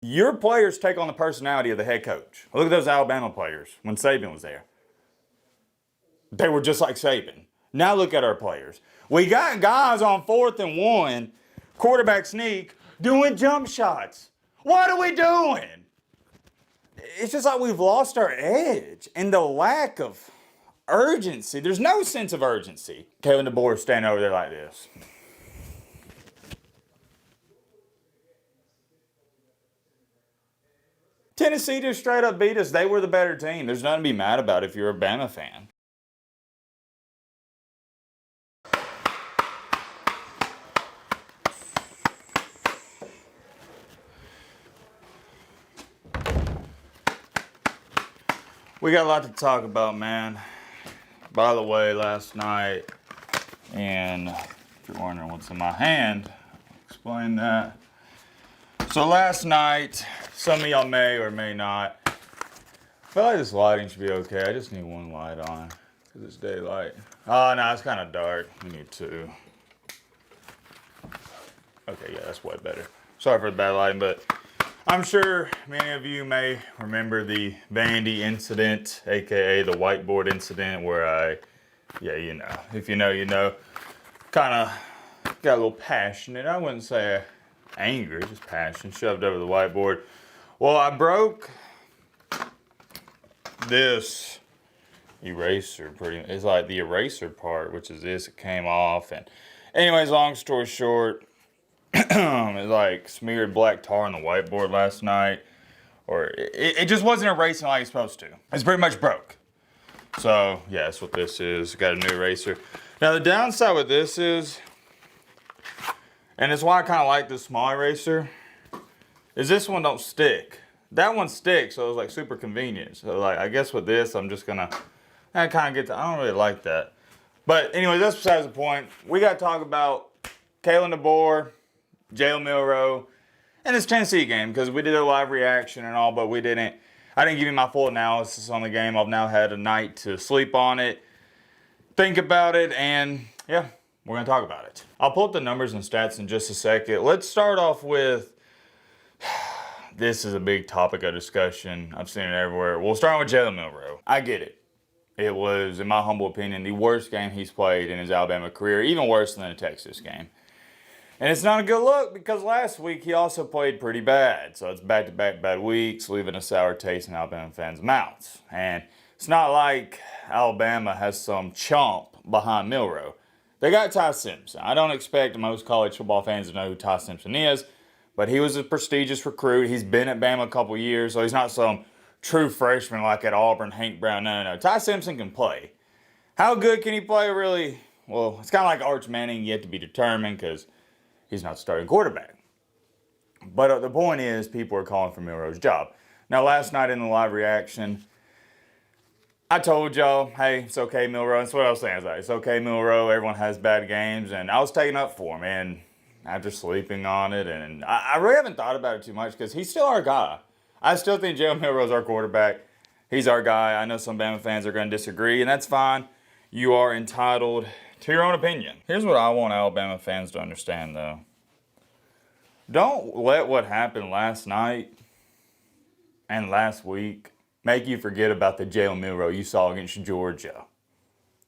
Your players take on the personality of the head coach. Look at those Alabama players when Saban was there. They were just like Saban. Now look at our players. We got guys on 4th and 1, quarterback sneak, doing jump shots. What are we doing? It's just like we've lost our edge and the lack of urgency. There's no sense of urgency. Kalen DeBoer standing over there like this. Tennessee just straight up beat us. They were the better team. There's nothing to be mad about if you're a Bama fan. We got a lot to talk about, man. By the way, last night, and if you're wondering what's in my hand, I'll explain that. So last night, some of y'all may or may not. I feel like this lighting should be okay. I just need one light on because it's daylight. Oh, no, it's kind of dark. We need two. Okay, yeah, that's way better. Sorry for the bad lighting, but I'm sure many of you may remember the Vandy incident, aka the whiteboard incident, where you know, if you know, you know, kind of got a little passionate. I wouldn't say angry, just passion, shoved over the whiteboard. Well, I broke this eraser it's like the eraser part, which is this, it came off. And anyways, long story short, it like smeared black tar on the whiteboard last night, or it just wasn't erasing like it's supposed to. It's pretty much broke. So yeah, that's what this is. Got a new eraser. Now the downside with this is, and it's why I kind of like this small eraser, is this one don't stick. That one sticks, so it was like super convenient. So like, I guess with this, I'm just gonna, I kind of get to, I don't really like that. But anyway, that's besides the point. We got to talk about Kalen DeBoer, Jalen Milroe, and this Tennessee game, because we did a live reaction and all, but I didn't give you my full analysis on the game. I've now had a night to sleep on it, think about it, and yeah, we're going to talk about it. I'll pull up the numbers and stats in just a second. Let's start off with, this is a big topic of discussion. I've seen it everywhere. We'll start with Jalen Milroe. I get it. It was, in my humble opinion, the worst game he's played in his Alabama career, even worse than the Texas game. And it's not a good look because last week he also played pretty bad. So it's back-to-back bad weeks, leaving a sour taste in Alabama fans' mouths. And it's not like Alabama has some chomp behind Milroe. They got Ty Simpson. I don't expect most college football fans to know who Ty Simpson is, but he was a prestigious recruit. He's been at Bama a couple years, so he's not some true freshman like at Auburn, Hank Brown. No. Ty Simpson can play. How good can he play, really? Well, it's kind of like Arch Manning, yet to be determined, because he's not the starting quarterback. But the point is, people are calling for Milroe's job. Now, last night in the live reaction, I told y'all, hey, it's okay, Milroe. That's what I was saying. It's okay, Milroe. Everyone has bad games. And I was taking up for him. And after sleeping on it, and I really haven't thought about it too much because he's still our guy. I still think Jalen Milroe is our quarterback. He's our guy. I know some Bama fans are going to disagree, and that's fine. You are entitled to your own opinion. Here's what I want Alabama fans to understand, though. Don't let what happened last night and last week make you forget about the Jalen Milroe you saw against Georgia.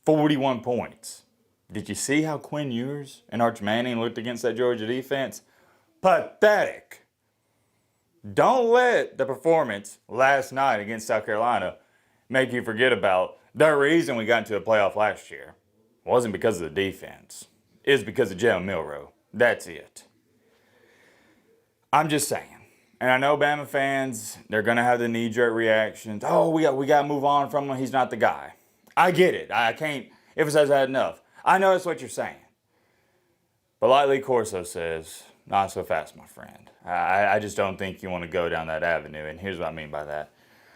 41 points. Did you see how Quinn Ewers and Arch Manning looked against that Georgia defense? Pathetic. Don't let the performance last night against South Carolina make you forget about the reason we got into the playoff last year. It wasn't because of the defense. It was because of Jalen Milroe. That's it. I'm just saying. And I know Bama fans, they're going to have the knee-jerk reactions. Oh, we got to move on from him. He's not the guy. I get it. I can't emphasize that enough. I know that's what you're saying. But like Lee Corso says, not so fast, my friend. I just don't think you want to go down that avenue. And here's what I mean by that.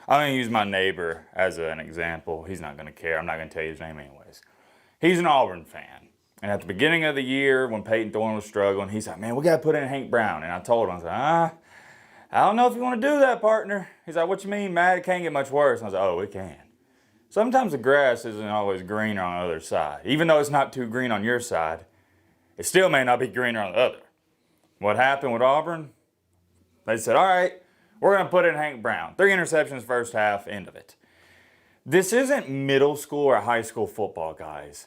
I'm going to use my neighbor as an example. He's not going to care. I'm not going to tell you his name anyways. He's an Auburn fan. And at the beginning of the year, when Peyton Thorne was struggling, he's like, man, we got to put in Hank Brown. And I told him, I was like, I don't know if you want to do that, partner. He's like, what you mean, Matt? It can't get much worse. And I was like, oh, it can. Sometimes the grass isn't always greener on the other side. Even though it's not too green on your side, it still may not be greener on the other. What happened with Auburn? They said, all right, We're going to put in Hank Brown. 3 interceptions first half, end of it. This isn't middle school or high school football, guys.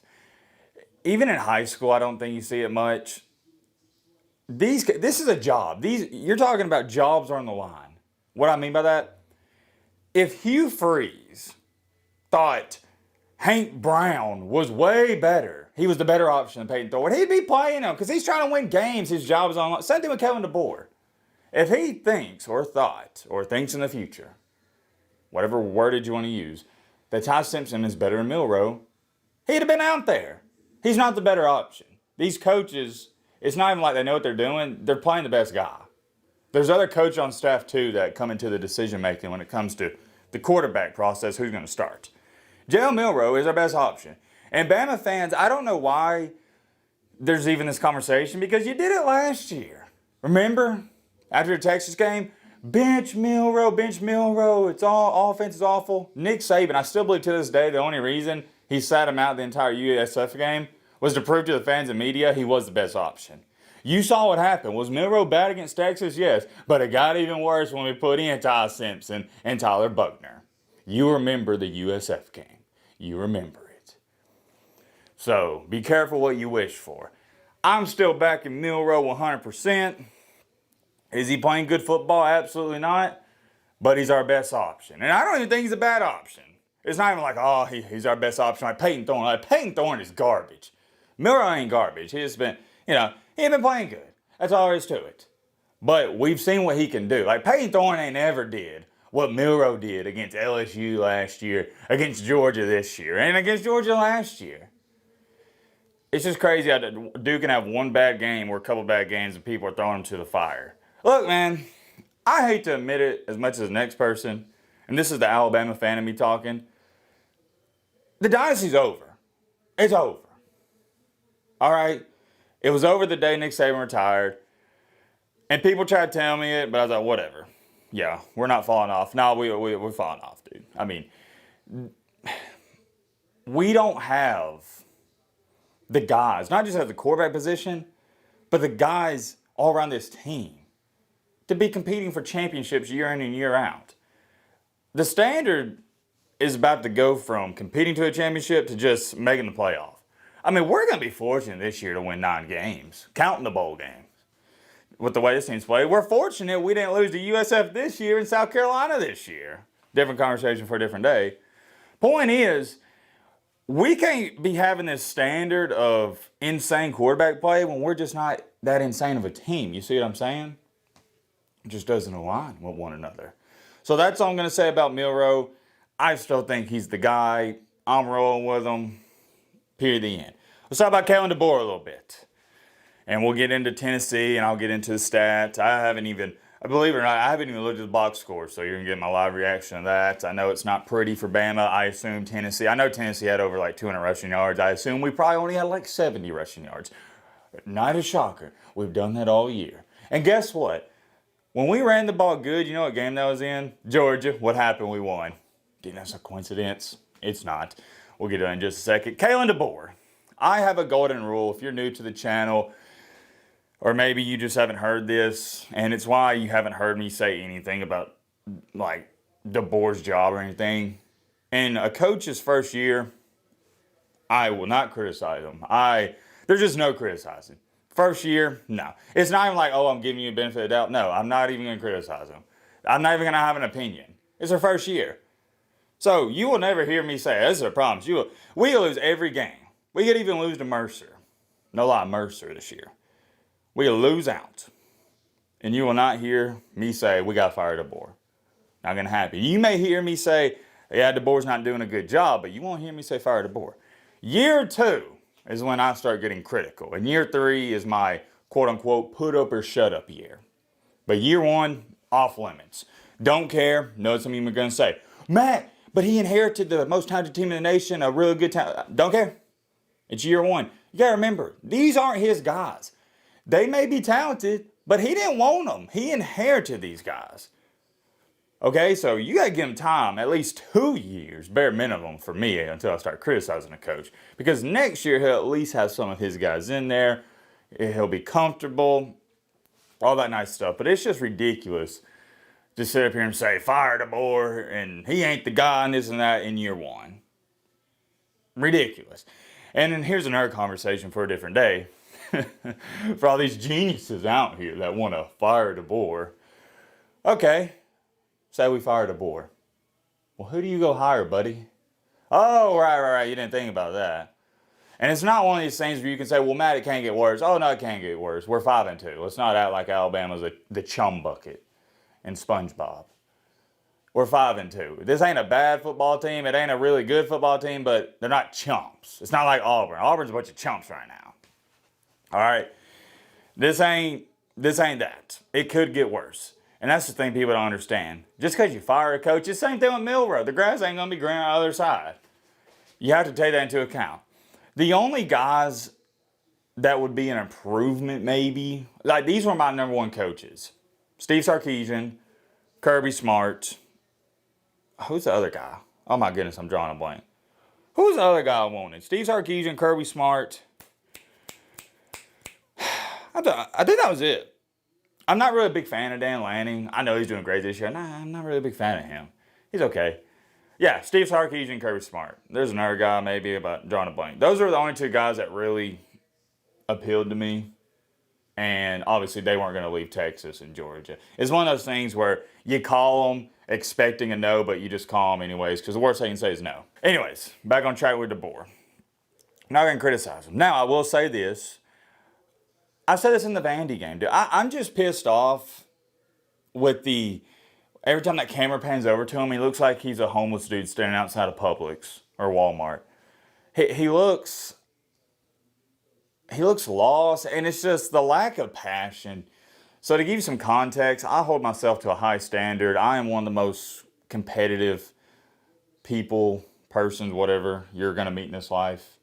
Even in high school, I don't think you see it much. This is a job. You're talking about jobs on the line. What I mean by that? If Hugh Freeze thought Hank Brown was way better, he was the better option than Peyton Thorne, he'd be playing him because he's trying to win games. His job is on. Same thing with Kalen DeBoer. If he thinks or thought or thinks in the future, whatever wordage you want to use, that Ty Simpson is better than Milroe, he'd have been out there. He's not the better option. These coaches, it's not even like they know what they're doing. They're playing the best guy. There's other coaches on staff, too, that come into the decision-making when it comes to the quarterback process, who's going to start. Jalen Milroe is our best option. And Bama fans, I don't know why there's even this conversation, because you did it last year. Remember? After the Texas game, bench Milroe. It's all offense is awful. Nick Saban, I still believe to this day, the only reason he sat him out the entire USF game was to prove to the fans and media he was the best option. You saw what happened. Was Milroe bad against Texas? Yes. But it got even worse when we put in Ty Simpson and Tyler Buckner. You remember the USF game. You remember it. So be careful what you wish for. I'm still backing Milroe 100%. Is he playing good football? Absolutely not. But he's our best option. And I don't even think he's a bad option. It's not even like, oh, he's our best option like Peyton Thorne. Like, Peyton Thorne is garbage. Milroe ain't garbage. He ain't been playing good. That's all there is to it. But we've seen what he can do. Like, Peyton Thorne ain't never did what Milroe did against LSU last year, against Georgia this year, and against Georgia last year. It's just crazy how Duke can have one bad game or a couple bad games and people are throwing him to the fire. Look, man, I hate to admit it as much as the next person, and this is the Alabama fan of me talking. The dynasty's over. It's over. All right? It was over the day Nick Saban retired. And people tried to tell me it, but I was like, whatever. Yeah, we're not falling off. No, we're falling off, dude. I mean, we don't have the guys, not just at the quarterback position, but the guys all around this team to be competing for championships year in and year out. The standard is about to go from competing to a championship to just making the playoff. I mean, we're going to be fortunate this year to win 9 games, counting the bowl games. With the way this team's played, we're fortunate we didn't lose to USF this year and South Carolina this year. Different conversation for a different day. Point is, we can't be having this standard of insane quarterback play when we're just not that insane of a team. You see what I'm saying? It just doesn't align with one another. So that's all I'm going to say about Milroe. I still think he's the guy. I'm rolling with him. Period. The end. Let's talk about Kalen DeBoer a little bit. And we'll get into Tennessee, and I'll get into the stats. Believe it or not, I haven't even looked at the box score, so you're going to get my live reaction to that. I know it's not pretty for Bama. I assume Tennessee. I know Tennessee had over like 200 rushing yards. I assume we probably only had like 70 rushing yards. Not a shocker. We've done that all year. And guess what? When we ran the ball good, you know what game that was in? Georgia. What happened? We won. Think that's a coincidence? It's not. We'll get to it in just a second. Kalen DeBoer. I have a golden rule. If you're new to the channel, or maybe you just haven't heard this, and it's why you haven't heard me say anything about, like, DeBoer's job or anything. In a coach's first year, I will not criticize him. There's just no criticizing. First year, no. It's not even like, oh, I'm giving you a benefit of the doubt. No, I'm not even going to criticize him. I'm not even going to have an opinion. It's our first year. So you will never hear me say, this is a problem. We lose every game. We could even lose to Mercer. No lie, Mercer this year. We lose out. And you will not hear me say, we got to fire DeBoer. Not going to happen. You may hear me say, yeah, DeBoer's not doing a good job, but you won't hear me say fire DeBoer. Year 2 is when I start getting critical. And year 3 is my quote-unquote put up or shut up year. But year 1, off limits. Don't care. Know some of you are going to say, Matt, but he inherited the most talented team in the nation, a really good talent. Don't care. It's year 1. You got to remember, these aren't his guys. They may be talented, but he didn't want them. He inherited these guys. Okay, so you got to give him time, at least 2 years, bare minimum for me, until I start criticizing the coach. Because next year, he'll at least have some of his guys in there. He'll be comfortable, all that nice stuff. But it's just ridiculous to sit up here and say, fire DeBoer, and he ain't the guy, and this and that in year one. Ridiculous. And then here's another conversation for a different day. For all these geniuses out here that want to fire DeBoer. Okay, say we fire DeBoer. Well, who do you go hire, buddy? Oh, right. You didn't think about that. And it's not one of these things where you can say, well, Matt, it can't get worse. Oh, no, it can't get worse. We're 5-2. Let's not act like Alabama's the chum bucket in SpongeBob. We're 5-2. This ain't a bad football team. It ain't a really good football team, but they're not chumps. It's not like Auburn. Auburn's a bunch of chumps right now. All right? This ain't that. It could get worse. And that's the thing people don't understand. Just because you fire a coach, it's the same thing with Milroe. The grass ain't going to be green on the other side. You have to take that into account. The only guys that would be an improvement maybe, like these were my number one coaches. Steve Sarkisian, Kirby Smart. Who's the other guy? Oh my goodness, I'm drawing a blank. Who's the other guy I wanted? Steve Sarkisian, Kirby Smart. I think that was it. I'm not really a big fan of Dan Lanning. I know he's doing great this year. Nah, I'm not really a big fan of him. He's okay. Yeah, Steve Sarkisian and Kirby Smart. There's another guy maybe about drawing a blank. Those are the only two guys that really appealed to me. And obviously they weren't going to leave Texas and Georgia. It's one of those things where you call them expecting a no, but you just call them anyways because the worst they can say is no. Anyways, back on track with DeBoer. I'm not going to criticize him. Now, I will say this. I said this in the Vandy game, dude. I'm just pissed off with every time that camera pans over to him, he looks like he's a homeless dude standing outside of Publix or Walmart. He looks lost, and it's just the lack of passion. So to give you some context, I hold myself to a high standard. I am one of the most competitive persons, whatever you're going to meet in this life.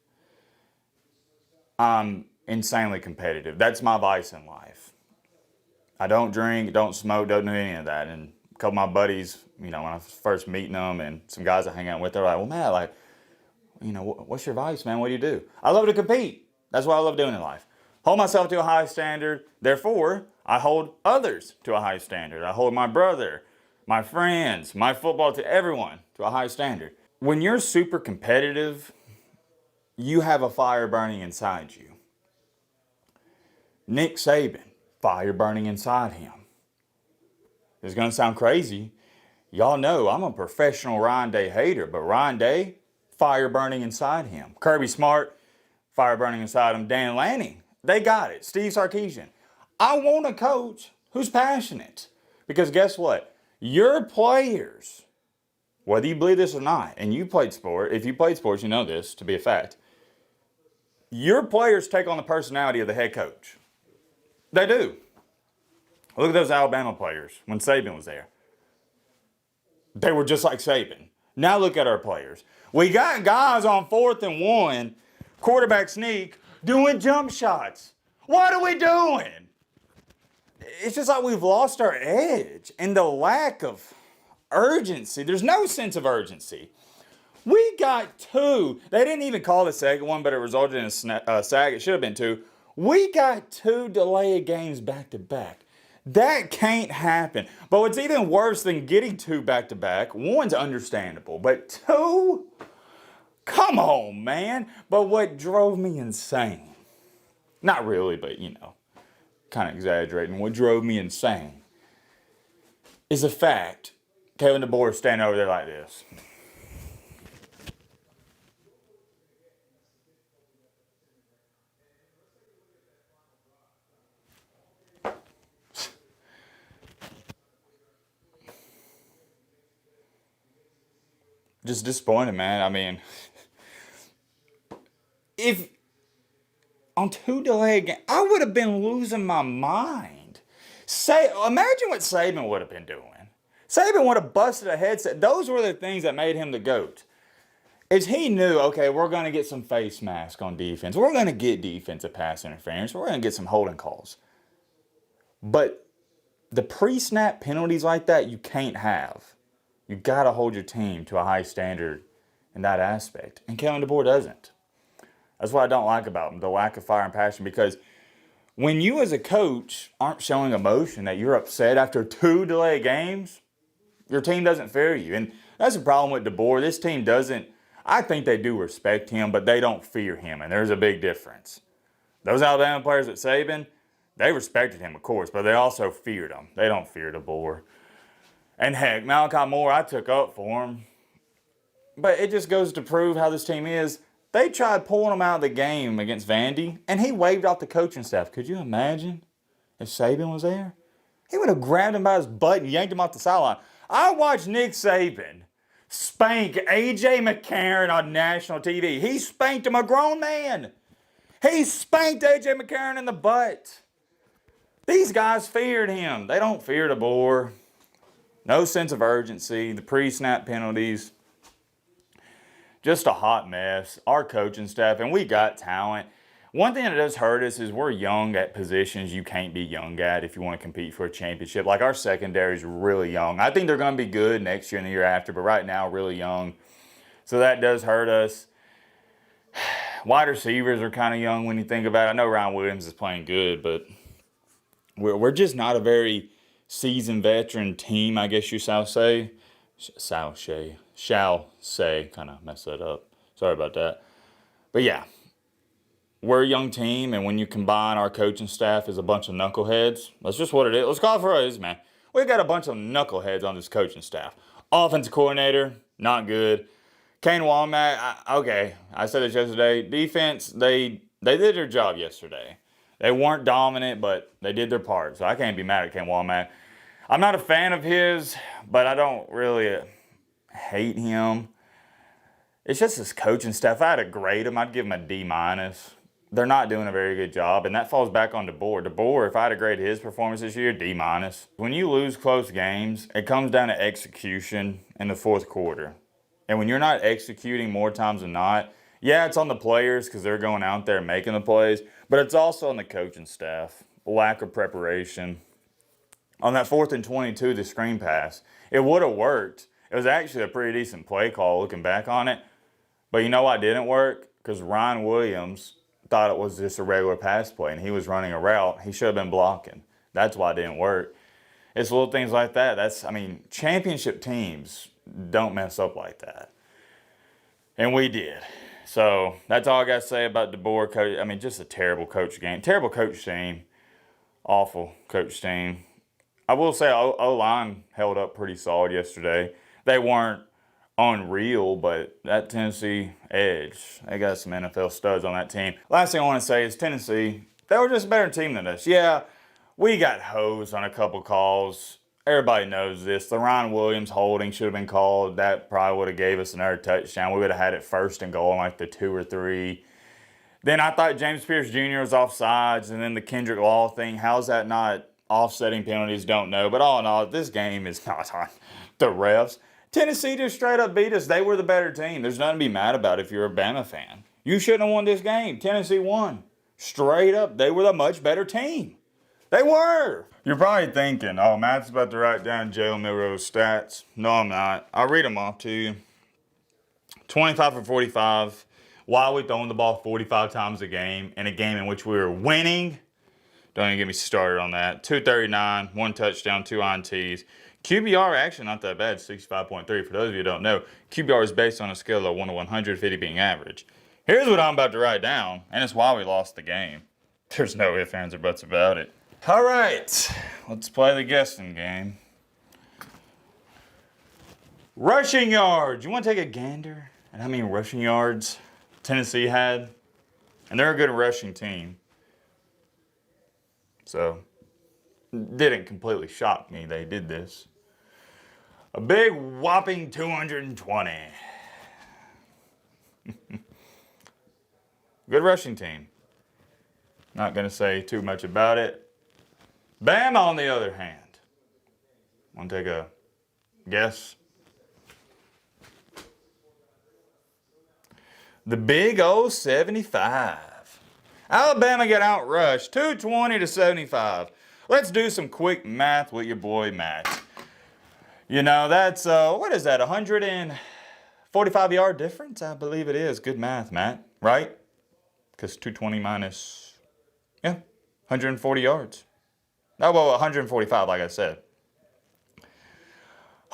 I'm insanely competitive. That's my vice in life. I don't drink, don't smoke, don't do any of that. And a couple of my buddies, when I was first meeting them and some guys I hang out with, they're like, well, man, what's your vice, man? What do you do? I love to compete. That's what I love doing in life. Hold myself to a high standard. Therefore, I hold others to a high standard. I hold my brother, my friends, my football, to everyone to a high standard. When you're super competitive, you have a fire burning inside you. Nick Saban, fire burning inside him. It's going to sound crazy. Y'all know I'm a professional Ryan Day hater, but Ryan Day, fire burning inside him. Kirby Smart, fire burning inside him. Dan Lanning, they got it. Steve Sarkisian. I want a coach who's passionate. Because guess what? Your players, whether you believe this or not, and you played sport, if you played sports, you know this to be a fact. Your players take on the personality of the head coach. They do. Look at those Alabama players when Saban was there. They were just like Saban. Now look at our players. We got guys on 4th and 1, quarterback sneak, doing jump shots. What are we doing? It's just like we've lost our edge and the lack of urgency. There's no sense of urgency. We got 2. They didn't even call the second one, but it resulted in a sack. It should have been 2. We got 2 delayed games back to back. That can't happen. But what's even worse than getting 2 back to back, one's understandable, but 2? Come on, man. But what drove me insane, not really, but kind of exaggerating, what drove me insane is the fact Kalen DeBoer standing over there like this. Just disappointed, man. I mean, if on 2 delayed games, I would have been losing my mind. Imagine what Saban would have been doing. Saban would have busted a headset. Those were the things that made him the GOAT. Is he knew, okay, we're going to get some face mask on defense. We're going to get defensive pass interference. We're going to get some holding calls. But the pre-snap penalties like that, you can't have. You got to hold your team to a high standard in that aspect. And Kalen DeBoer doesn't. That's what I don't like about him, the lack of fire and passion. Because when you as a coach aren't showing emotion that you're upset after 2 delayed games, Your team doesn't fear you. And that's the problem with DeBoer. This team doesn't, I think they do respect him, but they don't fear him. And there's a big difference. Those Alabama players at Saban, they respected him, of course, but they also feared him. They don't fear DeBoer. And heck, Malachi Moore, I took up for him. But it just goes to prove how this team is. They tried pulling him out of the game against Vandy, and he waved off the coaching staff. Could you imagine if Saban was there? He would have grabbed him by his butt and yanked him off the sideline. I watched Nick Saban spank A.J. McCarron on national TV. He spanked him, a grown man. He spanked A.J. McCarron in the butt. These guys feared him. They don't fear DeBoer. No sense of urgency. The pre-snap penalties. Just a hot mess. Our coaching staff, and we got talent. One thing that does hurt us is we're young at positions you can't be young at if you want to compete for a championship. Like our secondary is really young. I think they're going to be good next year and the year after, but right now, really young. So that does hurt us. Wide receivers are kind of young when you think about it. I know Ryan Williams is playing good, but we're just not a very seasoned veteran team, I guess you shall say. Shall say. Kind of messed that up. Sorry about that. But yeah. We're a young team, and when you combine our coaching staff as a bunch of knuckleheads, that's just what it is. Let's call it for what it is, man. We got a bunch of knuckleheads on this coaching staff. Offensive coordinator, not good. Kane Womack, okay, I said this yesterday. Defense, they did their job yesterday. They weren't dominant, but they did their part, so I can't be mad at Kane Womack. I'm not a fan of his, but I don't really hate him. It's just his coaching staff. If I had to grade him, I'd give him a D-. They're not doing a very good job, and that falls back on DeBoer. DeBoer, if I had to grade his performance this year, D-. When you lose close games, it comes down to execution in the fourth quarter. And when you're not executing more times than not, yeah, it's on the players because they're going out there and making the plays, but it's also on the coaching staff. Lack of preparation. On that 4th and 22, the screen pass, it would have worked. It was actually a pretty decent play call looking back on it. But you know why it didn't work? Because Ryan Williams thought it was just a regular pass play and he was running a route. He should have been blocking. That's why it didn't work. It's little things like that. Championship teams don't mess up like that. And we did. So that's all I got to say about DeBoer. Coach. Just a terrible coach game. Terrible coach team. Awful coach team. I will say O-line held up pretty solid yesterday. They weren't unreal, but that Tennessee edge, they got some NFL studs on that team. Last thing I want to say is Tennessee, they were just a better team than us. Yeah, we got hosed on a couple calls. Everybody knows this. The Ryan Williams holding should have been called. That probably would have gave us another touchdown. We would have had it 1st and goal in like the 2 or 3. Then I thought James Pierce Jr. was offsides, and then the Kendrick Law thing. How's that not offsetting penalties? Don't know. But all in all, this game is not on the refs. Tennessee just straight up beat us. They were the better team. There's nothing to be mad about if you're a Bama fan. You shouldn't have won this game. Tennessee won. Straight up, they were the much better team. They were. You're probably thinking, oh, Matt's about to write down Jalen Milroe's stats. No, I'm not. I'll read them off to you. 25 for 45. While we throwing the ball 45 times a game in a game in which we were winning. Don't even get me started on that. 239, 1 touchdown, 2 INTs. QBR actually not that bad, 65.3. For those of you who don't know, QBR is based on a scale of 1 to 100, 50 being average. Here's what I'm about to write down, and it's why we lost the game. There's no ifs, ands, or buts about it. All right, let's play the guessing game. Rushing yards. You want to take a gander at how many rushing yards Tennessee had? And they're a good rushing team. So, didn't completely shock me they did this. A big whopping 220. Good rushing team. Not going to say too much about it. Bama, on the other hand. Want to take a guess? The big old 75. Alabama got outrushed 220 to 75. Let's do some quick math with your boy Matt. You know, that's, what is that, 145-yard difference? I believe it is. Good math, Matt, right? Because 220 minus, 140 yards. Oh, well, 145, like I said.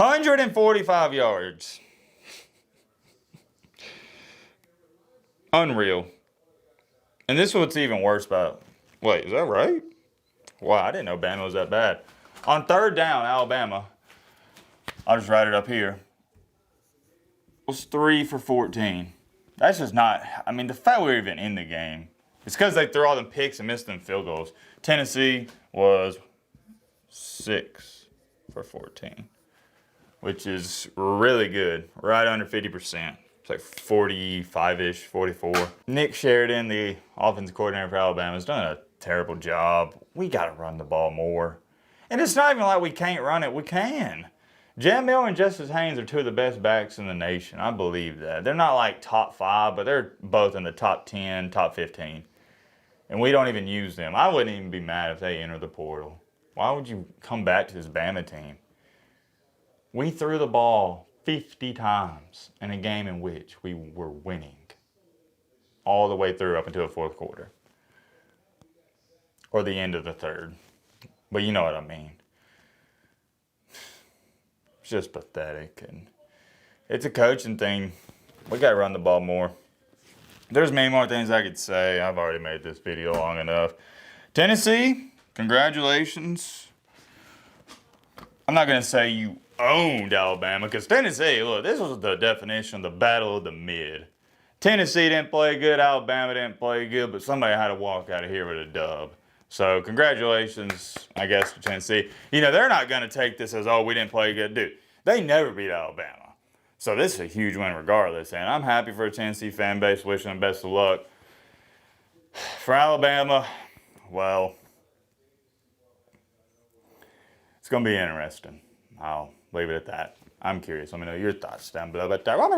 145 yards. Unreal. And this is what's even worse about. Wait, is that right? Wow, I didn't know Bama was that bad. On third down, Alabama, I'll just write it up here, was 3 for 14. That's just not, I mean, the fact we were even in the game, it's because they threw all them picks and missed them field goals. Tennessee was 6 for 14, which is really good, right under 50%. It's like 45-ish, 44. Nick Sheridan, the offensive coordinator for Alabama, has done a terrible job. We got to run the ball more. And it's not even like we can't run it. We can. Jalen Milroe and Justice Haynes are two of the best backs in the nation. I believe that. They're not like top 5, but they're both in the top 10, top 15. And we don't even use them. I wouldn't even be mad if they enter the portal. Why would you come back to this Bama team? We threw the ball 50 times in a game in which we were winning all the way through up until the fourth quarter. Or the end of the third. But you know what I mean. It's just pathetic. And it's a coaching thing. We got to run the ball more. There's many more things I could say. I've already made this video long enough. Tennessee, congratulations. I'm not going to say you owned Alabama, because Tennessee, look, this was the definition of the battle of the mid. Tennessee didn't play good, Alabama didn't play good, but somebody had to walk out of here with a dub. So congratulations, I guess, to Tennessee. You know, they're not going to take this as, oh, we didn't play good. Dude, they never beat Alabama. So this is a huge win regardless, and I'm happy for a Tennessee fan base, wishing them best of luck. For Alabama, well, it's going to be interesting. I'll leave it at that. I'm curious. Let me know your thoughts down below. But